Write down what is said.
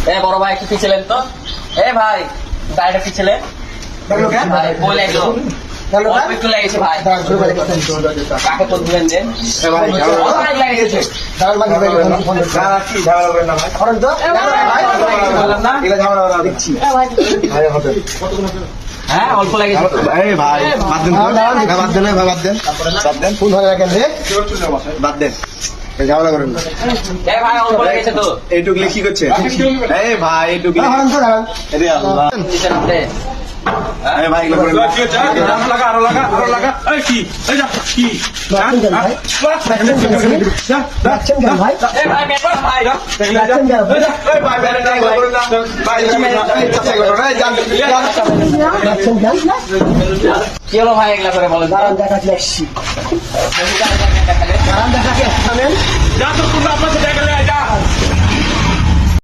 এ বড় ভাই একটু পিছিলেন তো। এ ভাই গাড়িটা পিছিলেন বলে একটু লেগেছে ভাই। কাকে তো দিলেন যে লেগেছে হ্যাঁ অল্প লেগেছে বাদ দেন ঝামেলা করেন না। ভাই অল্প লেগেছে তো। এইটুকলি কি করছে ভাই এইটুকলি ভাই এগুলো করেন না। আরো লাগা কি কি হলো ভাই এগুলা করে বলেন? যা তো তোমরা আপনার দেখা যা